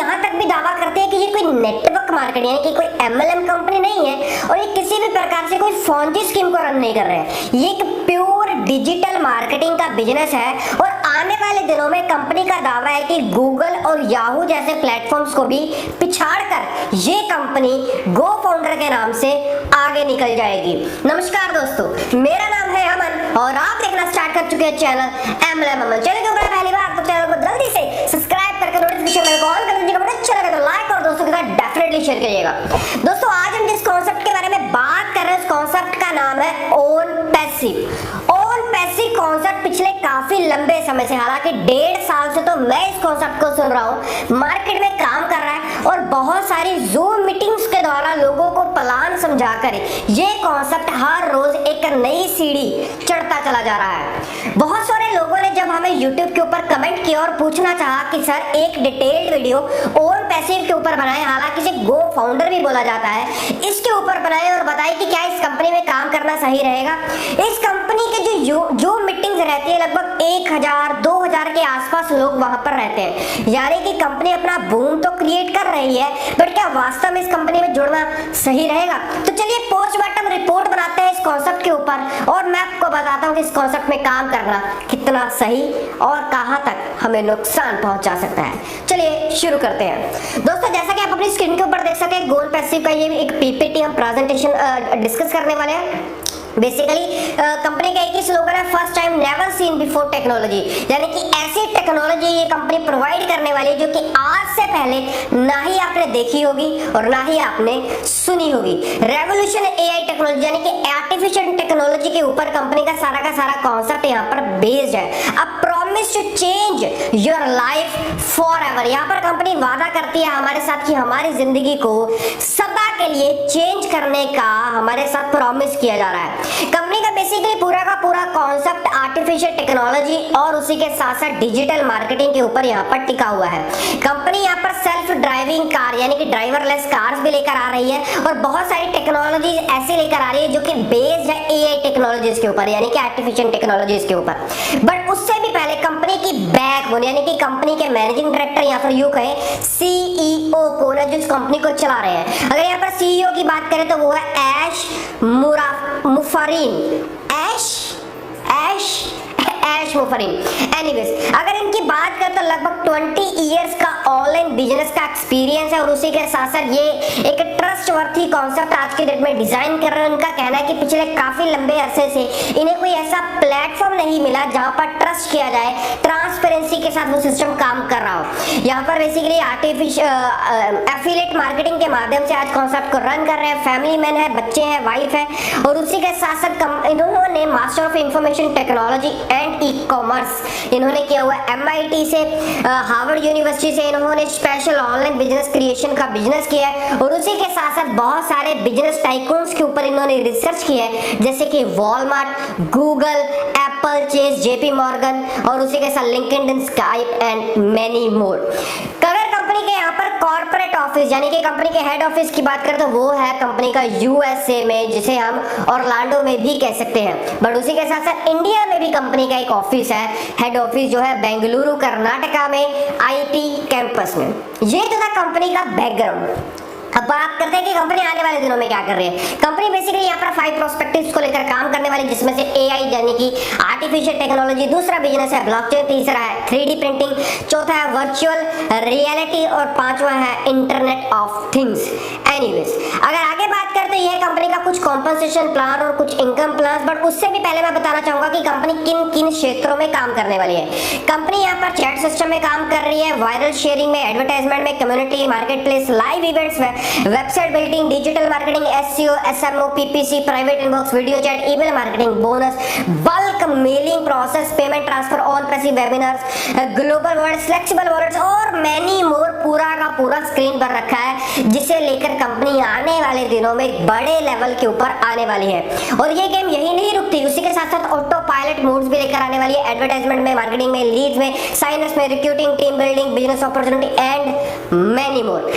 यहाँ तक भी दावा करते हैं कि ये कोई नेटवर्क मार्केटिंग यानी कि कोई एमएलएम कंपनी नहीं है और ये किसी भी प्रकार से कोई फॉन्जी स्कीम को रन नहीं कर रहे हैं। ये एक प्योर डिजिटल मार्केटिंग का बिजनेस है और आने वाले दिनों में कंपनी का दावा है कि गूगल और याहू जैसे प्लेटफॉर्म्स को भी पिछाड़कर ये कंपनी गो फाउंडर के नाम से आगे निकल जाएगी। नमस्कार दोस्तों, मेरा नाम है अमन और आप देखना स्टार्ट कर चुके हैं चैनल एमएलएम अमन। चैनल के ऊपर पहली बार तो चैनल को जल्दी से सब्सक्राइब करके नोटिफिकेशन बेल को ऑन कर दीजिएगा। अच्छा लगे तो लाइक और दोस्तों के साथ डेफिनेटली शेयर करिएगा। दोस्तों, आज हम जिस कॉन्सेप्ट के बारे में बात कर रहे हैं उस कॉन्सेप्ट का नाम है own passive. Own passive concept पिछले काफी लंबे समय से, हालांकि 1.5 साल से तो मैं इस कॉन्सेप्ट को सुन रहा हूँ, मार्केट में काम कर रहा है और बहुत सारी जूम मीटिंग्स के द्वारा लोगों को प्लान समझाकर ये कॉन्सेप्ट हर रोज एक नई सीढ़ी चढ़ता चला जा रहा है। बहुत सारे लोगों ने जब हमें YouTube के ऊपर कमेंट किया और पूछना चाहा कि सर एक डिटेल्ड वीडियो ओन पैसिव के ऊपर बनाएं, हालांकि इसे गो फाउंडर भी बोला जाता है, इसके ऊपर बनाएं और बताएं कि क्या इस कंपनी में काम करना सही रहेगा। इस कंपनी के जो मीटिंग्स रहती है लगभग 1000-2000 के आसपास लोग वहां पर रहते हैं, यानी कि कंपनी अपना बूम तो क्रिएट कर रही है, बट क्या वास्तव में इस कंपनी में जुड़ना सही रहेगा? तो चलिए पोस्टमार्टम रिपोर्ट बनाते हैं इस कॉन्सेप्ट के ऊपर और मैं आपको बताता हूँ कि इस कॉन्सेप्ट में काम करना कितना सही और कहां तक हमें नुकसान पहुंचा सकता है। चलिए शुरू करते हैं। दोस्तों, जैसा कि आप अपनी स्क्रीन के ऊपर देख सकते हैं, गोल पैसिव का ये एक पीपीटी हम प्रेजेंटेशन डिस्कस करने वाले हैं। बेसिकली कंपनी का एक ही स्लोगन है, first time never seen before technology, यानी कि ऐसी टेक्नोलॉजी ये कंपनी प्रोवाइड करने वाली है जो कि आज से पहले ना ही आपने देखी होगी और ना ही आपने सुनी होगी। रेवोल्यूशन एआई टेक्नोलॉजी यानी कि आर्टिफिशियल टेक्नोलॉजी के ऊपर कंपनी का सारा कॉन्सेप्ट यहाँ पर बेस्ड है। A promise to change your life forever. यहाँ पर कंपनी वादा करती है हमारे साथ कि हमारी जिंदगी को सदा के लिए चेंज करने का हमारे साथ प्रॉमिस किया जा रहा है। कंपनी का बेसिकली पूरा का पूरा कॉन्सेप्ट आर्टिफिशियल टेक्नोलॉजी और उसी के साथ साथ डिजिटल मार्केटिंग के ऊपर यहाँ पर टिका हुआ है। कंपनी यहाँ पर सेल्फ ड्राइविंग कार यानी कि ड्राइवरलेस कार्स भी लेकर आ रही है और बहुत सारी टेक्नोलॉजी ऐसी लेकर आ रही है जो कि बेस्ड है एआई टेक्नोलॉजीज के ऊपर यानी कि आर्टिफिशियल टेक्नोलॉजीज के ऊपर। बट उससे भी पहले कंपनी की बैकबोन यानी कि कंपनी के मैनेजिंग डायरेक्टर या फिर यूं कहें सीईओ को जो इस कंपनी को चला रहे हैं, अगर यहाँ पर सीईओ की बात करें तो वो है ऐश मुफरीन। ऐश मुफरीन। एनीवेज, अगर इनकी बात करें तो लगभग 20 इयर्स का ऑनलाइन बिजनेस का एक्सपीरियंस है और उसी के साथ साथ ये एक ट्रस्टवर्थी कॉन्सेप्ट आज के डेट में डिजाइन कर रहे हैं। उनका कहना है कि पिछले काफी लंबे अरसे से इन्हें कोई ऐसा प्लेटफॉर्म नहीं मिला जहां पर ट्रस्ट किया जाए, ट्रांसपेरेंसी के साथ वो सिस्टम काम कर रहा हो। यहाँ पर बेसिकली एफिलिएट मार्केटिंग के माध्यम से आज कॉन्सेप्ट को रन कर रहे हैं। फैमिली मैन है, बच्चे हैं, वाइफ है और उसी के साथ साथ इन्होंने master of information technology and e-commerce इन्होंने किया हुआ। MIT से, हार्वर्ड यूनिवर्सिटी से इन्होंने स्पेशल ऑनलाइन बिजनेस क्रिएशन का बिजनेस किया है और उसी के साथ साथ बहुत सारे बिजनेस टाइकून्स के ऊपर इन्होंने रिसर्च किया है, जैसे कि Walmart, Google, Apple, Chase, JP Morgan और उसी के साथ LinkedIn, Skype and many more. अगर कंपनी के यहाँ पर कॉर्पोरेट ऑफिस यानी कि कंपनी के हेड ऑफिस की बात करें तो वो है कंपनी का USA में, जिसे हम ऑरलैंडो में भी कह सकते हैं। बट उसी के साथ साथ इंडिया में भी कंपनी का एक ऑफिस है, हेड ऑफिस जो है बेंगलुरु कर्नाटका में IT कैंपस में। ये तो था कंपनी का बैकग्राउंड। अब बात करते हैं कि कंपनी आने वाले दिनों में क्या कर रही है। कंपनी बेसिकली यहाँ पर 5 प्रोस्पेक्टिव्स को लेकर काम करने वाली, जिसमें से AI यानी कि आर्टिफिशियल टेक्नोलॉजी, दूसरा बिजनेस है ब्लॉकचेन, तीसरा है 3D प्रिंटिंग, चौथा है वर्चुअल रियलिटी और पांचवा है इंटरनेट ऑफ थिंग्स। एनीवेज, अगर आगे बात करते हैं यह कंपनी का कुछ कॉम्पनसेशन प्लान और कुछ इनकम प्लान, बट उससे भी पहले मैं बताना चाहूंगा कि कंपनी किन किन क्षेत्रों में काम करने वाली है। कंपनी यहाँ पर चैट सिस्टम में काम कर रही है, वायरल शेयरिंग में, एडवर्टाइजमेंट में, community market place, live events में, website building, digital marketing, SEO, SMO, PPC, private inbox, video chat, email marketing, bonus, bulk mailing process, payment transfer, on passive webinars, global world, flexible wallets और many more. पूरा का पूरा screen पर रखा है, जिसे लेकर कंपनी आने वाले दिनों में बड़े लेवल के ऊपर आने वाली है। और ये गेम यही नहीं रुकती, उसी के साथ साथ ऑटो पायलट मोड्स भी लेकर आने वाली है, एडवर्टाइजमेंट में, मार्केटिंग में, लीड्स में, साइनअप्स में, recruiting, team building, business opportunity and many more.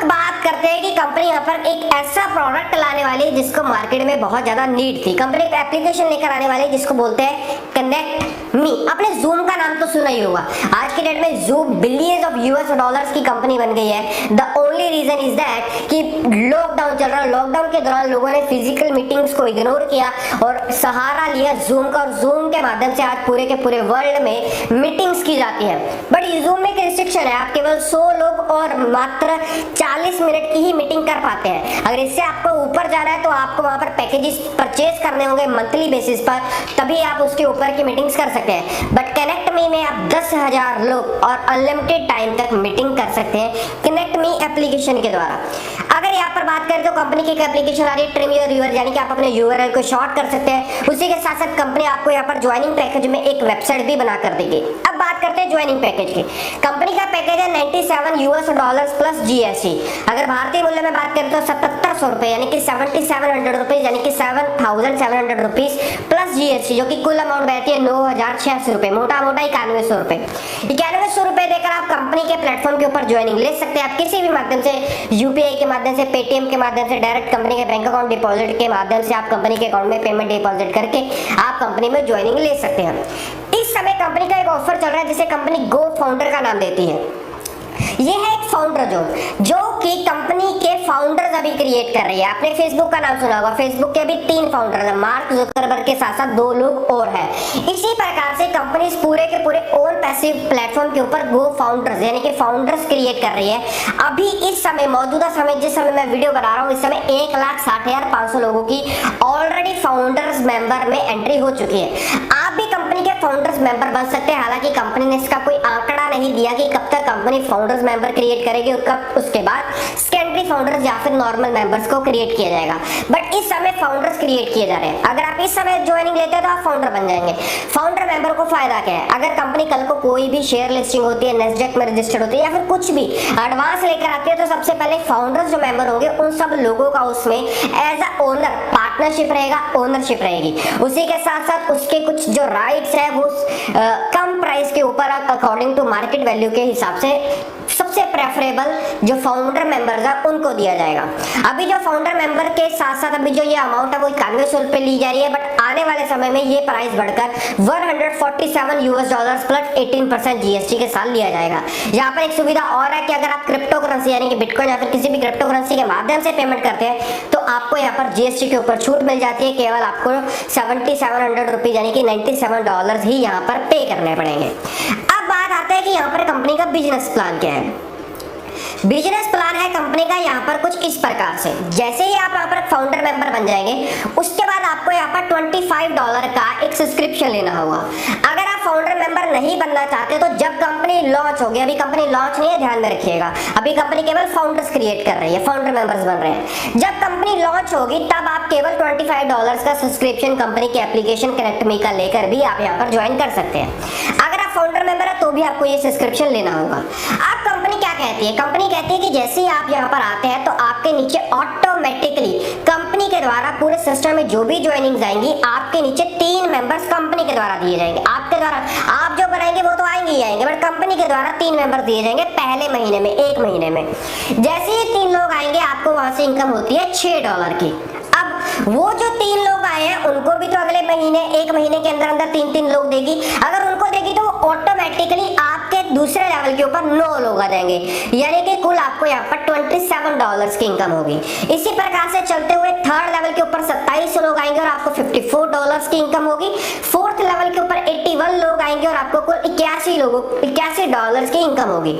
बात करते हैं कि कंपनी यहाँ पर एक ऐसा प्रोडक्ट लाने वाली है जिसको मार्केट में बहुत ज्यादा नीड थी। कंपनी एक एप्लीकेशन लेकर आने वाली है जिसको बोलते हैं कनेक्ट मी। आपने जूम का नाम तो सुना ही होगा। आज के डेट में Zoom billions of US dollars की कंपनी बन गई है। The only reason is that कि लॉकडाउन चल रहा है, लॉकडाउन के दौरान लोगों ने फिजिकल मीटिंग्स को इग्नोर किया और सहारा लिया जूम का, और जूम के माध्यम से आज पूरे के पूरे वर्ल्ड में मीटिंग्स की जाती है। बट जूम में एक रिस्ट्रिक्शन है, आप केवल 100 लोग और मात्र 40 मिनट की ही मीटिंग कर पाते हैं। अगर इससे आपको ऊपर जाना है तो आपको वहां पर पैकेजेस परचेज करने होंगे मंथली बेसिस पर, तभी आप उसके ऊपर की मीटिंग्स कर सकते हैं। बट कनेक्ट मी में आप 10,000 लोग और अनलिमिटेड टाइम तक मीटिंग कर सकते हैं कनेक्ट मी एप्लीकेशन के द्वारा। अगर यहाँ पर बात करें तो कंपनी की एक एप्लीकेशन आ रही है ट्रिम योर यूआरएल, यानी कि आप अपने यूआरएल को शॉर्ट कर सकते हैं। उसी के साथ साथ कंपनी आपको यहाँ पर ज्वाइनिंग पैकेज में एक वेबसाइट भी बना कर देगी। अब बात करते हैं ज्वाइनिंग पैकेज की। कंपनी का पैकेज है 97 यूएस डॉलर्स प्लस जीएसटी। अगर भारतीय मूल्य में बात करें तो 7700 रुपए यानी कि 7700 रुपीज यानी कि 7700 रुपीज प्लस जीएसटी, जो कि कुल अमाउंट बैठती है 9086 रुपए, मोटा मोटा 9100 रुपए। 9100 रुपए देकर आप कंपनी के प्लेटफॉर्म के ऊपर ज्वाइनिंग ले सकते हैं। आप किसी भी माध्यम से, यूपीआई के माध्यम से, पेटीएम के माध्यम से, डायरेक्ट कंपनी के बैंक अकाउंट डिपॉजिट के माध्यम से आप कंपनी के अकाउंट में पेमेंट डिपॉजिट करके आप कंपनी में ज्वाइनिंग ले सकते हैं। इस समय कंपनी का एक ऑफर चल रहा है जिसे कंपनी गो फाउंडर का नाम देती है। ये है एक फाउंडर जो कि कंपनी के फाउंडर्स अभी क्रिएट कर रही है। आपने फेसबुक का नाम सुना होगा, फेसबुक के अभी 3 फाउंडर हैं, मार्क जुकरबर्ग के साथ साथ 2 लोग और हैं। इसी प्रकार से कंपनी पूरे के पूरे ओन पैसिव प्लेटफॉर्म के ऊपर गो फाउंडर्स यानी कि फाउंडर्स क्रिएट कर रही है। अभी इस समय मौजूदा समय जिस समय मैं वीडियो बना रहा हूँ, इस समय 1,60,500 लोगों की ऑलरेडी फाउंडर्स मेंबर में एंट्री हो चुकी है। आप भी कंपनी के फाउंडर्स मेंबर बन सकते हैं। हालांकि कंपनी ने इसका कोई आंकड़ा नहीं दिया कि कब तक कंपनी फाउंडर्स मेंबर क्रिएट करेगी और कब उसके बाद सेकेंडरी फाउंडर्स या फिर नॉर्मल मेंबर्स को क्रिएट किया जाएगा। बट इस समय फाउंडर्स क्रिएट किए जा रहे हैं। अगर आप इस समय ज्वाइनिंग लेते हैं तो आप फाउंडर बन जाएंगे। फाउंडर मेंबर को फायदा क्या है? अगर कंपनी कल को कोई भी शेयर लिस्टिंग होती है, नेस्डेक में रजिस्टर्ड होती है या फिर कुछ भी एडवांस लेकर आती है, तो सबसे पहले फाउंडर्स जो मेंबर होंगे उन सब लोगों का उसमें एज अ ओनर पार्टनरशिप रहेगा, ओनरशिप रहेगी। उसी के साथ साथ उसके कुछ जो राइट्स है वो कम प्राइस के ऊपर अकॉर्डिंग टू मार्केट वैल्यू के हिसाब से सबसे प्रेफरेबल जो फाउंडर मेंबर्स है उनको दिया जाएगा। अभी जो फाउंडर मेंबर के साथ साथ अभी जो ये अमाउंट है वो 9100 रुपए ली जा रही है, बट आने वाले समय में ये प्राइस बढ़कर 147 यूएस डॉलर्स प्लस 18% जीएसटी के साथ लिया जाएगा। यहाँ पर एक सुविधा और है कि अगर आप क्रिप्टो करेंसी यानी कि बिटकॉइन या फिर किसी भी क्रिप्टो करेंसी के माध्यम से पेमेंट करते हैं तो आपको यहाँ पर जीएसटी के ऊपर छूट मिल जाती है। केवल आपको 7700 रुपीज यानी कि 97 डॉलर ही यहाँ पर पे करने पड़ेंगे। अब बात आता है कि यहाँ पर कंपनी का बिजनेस प्लान क्या है। बिजनेस प्लान है कंपनी का यहाँ पर कुछ इस प्रकार से, जैसे ही आप यहाँ पर फाउंडर मेंबर बन जाएंगे उसके बाद आपको यहाँ पर $25 का एक सब्सक्रिप्शन लेना होगा। अगर आप फाउंडर मेंबर नहीं बनना चाहते तो जब कंपनी लॉन्च होगी, अभी कंपनी लॉन्च नहीं है, ध्यान में रखिएगा, अभी कंपनी केवल फाउंडर्स क्रिएट कर रही है, फाउंडर मेंबर्स बन रहे हैं। जब कंपनी लॉन्च होगी तब आप केवल $25 का सब्सक्रिप्शन कंपनी की एप्लीकेशन कनेक्ट मी का लेकर भी आप यहाँ पर ज्वाइन कर सकते हैं। अगर आप फाउंडर मेंबर है तो भी आपको ये सब्सक्रिप्शन लेना होगा। अब कंपनी क्या कहती है? कंपनी कहती है कि जैसे ही आप यहाँ पर आते हैं तो आपके नीचे ऑटोमेटिकली कंपनी के द्वारा पूरे सिस्टम में जो भी ज्वाइनिंग आएंगी आपके नीचे 3 मेंबर्स कंपनी के द्वारा दिए जाएंगे। आपके द्वारा आप जो बनाएंगे वो तो आएंगे ही आएंगे, बट कंपनी के द्वारा 3 मेंबर दिए जाएंगे पहले महीने में, 1 महीने में। जैसे ही 3 लोग आएंगे आपको वहां से इनकम होती है $6 की। अब वो जो 3 लोग आए हैं उनको भी तो अगले महीने 1 महीने के अंदर अंदर 3-3 लोग देगी। अगर उनको देगी तो ऑटोमेटिकली आपके दूसरे लेवल के ऊपर 9 लोग आ जाएंगे, यानी कि कुल आपको यहाँ पर $27 की इनकम होगी। इसी प्रकार से चलते हुए थर्ड लेवल के ऊपर 27 लोग आएंगे और आपको $54 की इनकम होगी। फोर्थ लेवल के ऊपर 81 लोग आएंगे और आपको कुल $81 की इनकम होगी।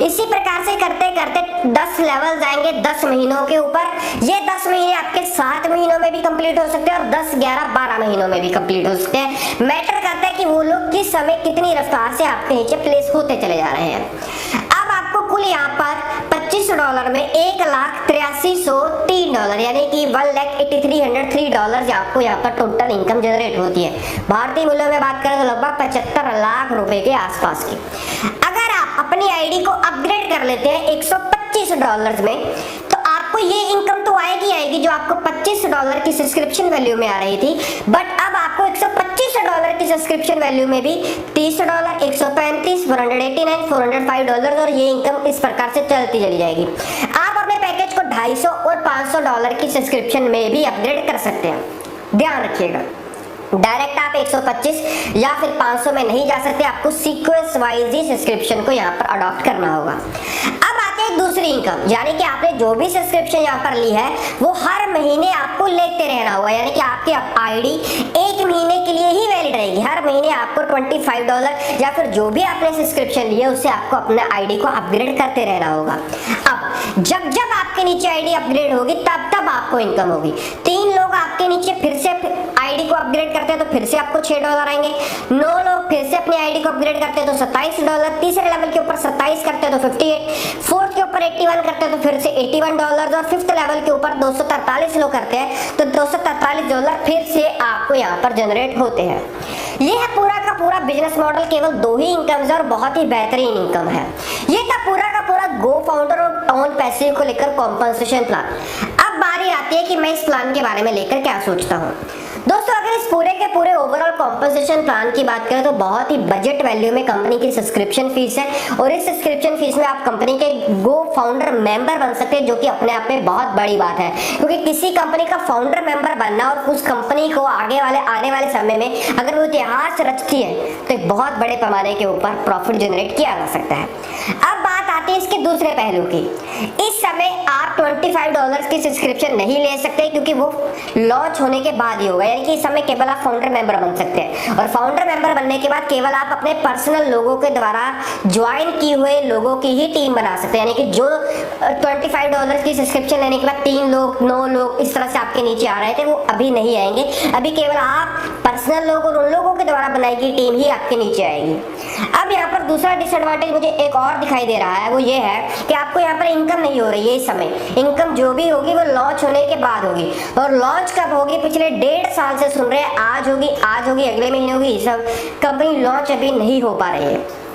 इसी प्रकार से करते करते 10 लेवल जाएंगे 10 महीनों के ऊपर। ये 10 महीने आपके 7 महीनों में भी कंप्लीट हो सकते हैं और 10, 11, 12 महीनों में भी कंप्लीट हो सकते हैं। मैटर करता है कि वो लोग किस समय कितनी रफ्तार से आपके नीचे प्लेस होते चले जा रहे हैं। अब आपको कुल यहाँ पर $25 में $1,83,103 यानी कि $1,83,103 आपको यहाँ पर टोटल इनकम जनरेट होती है। भारतीय मूल्यों में बात करें तो लगभग 75 लाख रुपए के आसपास की। अगर आप अपनी आईडी को अपग्रेड कर लेते हैं $125 में तो आपको ये इनकम तो आएगी जो आपको $25 की सब्सक्रिप्शन वैल्यू में आ रही थी, बट अब आपको $125 की सब्सक्रिप्शन वैल्यू में भी $30, $135, $489, $405 और ये इनकम इस प्रकार से चलती चली जाएगी। आप अपने $250 और $500 की सब्सक्रिप्शन में भी अपग्रेड कर सकते हैं। ध्यान रखिएगा, डायरेक्ट आप 125 या फिर 500 में नहीं जा सकते, आपको सीक्वेंस वाइज ही सब्सक्रिप्शन को यहाँ पर अडॉप्ट करना होगा। अब आते हैं दूसरी इनकम, यानी कि आपने जो भी सब्सक्रिप्शन यहाँ पर ली है वो हर महीने आपको लेते रहना होगा, यानी कि आपकी आईडी 1 महीने के लिए ही वैलिड रहेगी। हर महीने आपको $25 या फिर जो भी आपने सब्सक्रिप्शन लिया उससे आपको अपने आईडी को अपग्रेड करते रहना होगा। अब जब जब आपके नीचे आईडी अपग्रेड होगी तब तब आपको इनकम होगी। 3 लोग आपके नीचे फिर से आईडी को अपग्रेड करते हैं तो फिर से आपको $6 आएंगे। 9 लोग फिर से अपनी आईडी को अपग्रेड करते हैं तो $27। तीसरे लेवल के ऊपर 27 करते हैं तो 58, फोर्थ के ऊपर 81 करते हैं तो फिर से $81, और फिफ्थ लेवल के ऊपर 243 लोग करते हैं तो $243 फिर से आपको यहाँ पर जनरेट होते हैं। ये है पूरा का पूरा बिजनेस मॉडल, केवल 2 ही इनकम्स और बहुत ही बेहतरीन इनकम है। ये था पूरा का पूरा गो फाउंडर और ऑन पैसिव को लेकर कॉम्पनसेशन प्लान। अब बारी आती है कि मैं इस प्लान के बारे में लेकर क्या सोचता हूँ। दोस्तों, अगर इस पूरे के पूरे ओवरऑल कॉम्पनसेशन प्लान की बात करें तो बहुत ही बजट वैल्यू में कंपनी की सब्सक्रिप्शन फीस है, और इस सब्सक्रिप्शन फीस में आप कंपनी के गो फाउंडर मेंबर बन सकते हैं, जो कि अपने आप में बहुत बड़ी बात है, क्योंकि किसी कंपनी का फाउंडर मेंबर बनना और उस कंपनी को आने वाले समय में अगर वो इतिहास रचती है तो एक बहुत बड़े पैमाने के ऊपर प्रॉफिट जनरेट किया जा सकता है। अब बात आती है इसके दूसरे पहलू की। इस समय आप $25 की सब्सक्रिप्शन नहीं ले सकते, क्योंकि वो लॉन्च होने के बाद ही होगा, यानी कि इस समय केवल आप फाउंडर मेंबर बन सकते हैं, और फाउंडर मेंबर बनने के बाद केवल आप अपने पर्सनल लोगों के द्वारा ज्वाइन किए हुए लोगों की ही टीम बना सकते हैं, यानी कि जो $25 की सब्सक्रिप्शन लेने के बाद 3 लोग 9 लोग इस तरह से आपके नीचे आ रहे थे वो अभी नहीं आएंगे। अभी केवल आप पर्सनल लोग और उन लोगों के द्वारा बनाई गई टीम ही आपके नीचे आएगी। अब यहाँ पर दूसरा डिसएडवांटेज मुझे एक और दिखाई दे रहा है, वो ये है कि आपको यहाँ पर इनकम नहीं हो रही है इस समय। इनकम जो भी होगी वो लॉन्च होने के बाद होगी, और लॉन्च कब होगी? पिछले 1.5 साल से सुन रहे हैं आज होगी अगले महीने होगी, सब कंपनी लॉन्च अभी नहीं हो पा रही है।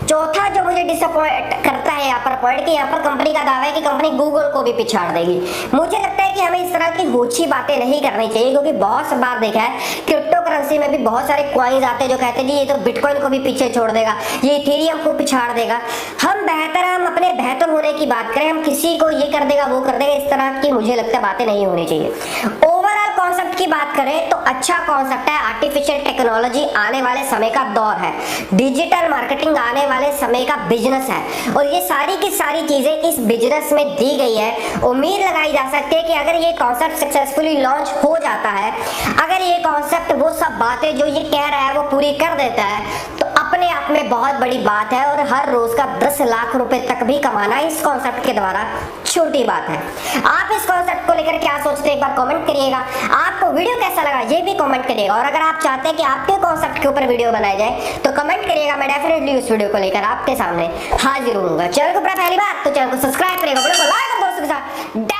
चौथा जो मुझे डिसअपॉइंट करता है यहाँ पर पॉइंट, कि यहाँ पर कंपनी का दावा है कि कंपनी गूगल को भी पिछाड़ देगी। मुझे लगता है कि हमें इस तरह की गोची बातें नहीं करनी चाहिए, क्योंकि बहुत बार देखा है क्रिप्टो करेंसी में भी बहुत सारे कॉइन्स आते हैं जो कहते हैं जी ये तो बिटकॉइन को भी पीछे छोड़ देगा, ये इथेरियम को पिछाड़ देगा। हम अपने बेहतर होने की बात करें, हम किसी को ये कर देगा वो कर देगा, इस तरह की मुझे लगता है बातें नहीं होनी चाहिए। ओवरऑल कॉन्सेप्ट की बात करें तो अच्छा कॉन्सेप्ट है। आर्टिफिशियल टेक्नोलॉजी आने वाले समय का दौर है, डिजिटल मार्केटिंग आने वाले समय का बिजनेस है, और ये सारी की सारी चीजें इस बिजनेस में दी गई है। उम्मीद लगाई जा सकती है कि अगर ये कॉन्सेप्ट सक्सेसफुली लॉन्च हो जाता है, अगर ये कॉन्सेप्ट वो सब बातें जो ये कह रहा है वो पूरी कर देता है, तो अपने आप में बहुत बड़ी बात है, और हर रोज का 10 लाख रुपए तक भी कमाना इस कॉन्सेप्ट के द्वारा छोटी बात है। आप इस कॉन्सेप्ट को लेकर क्या सोचते हैं एक बार कमेंट करिएगा। आपको वीडियो कैसा लगा ये भी कमेंट करिएगा, और अगर आप चाहते हैं कि आपके कॉन्सेप्ट के ऊपर वीडियो बनाया जाए तो कमेंट करिएगा। मैं डेफिनेटली उस वीडियो को लेकर आपके सामने हाजिर होऊंगा। चैनल को पहली बार तो चैनल को सब्सक्राइब करिएगा, वीडियो को लाइक और दोस्तों के साथ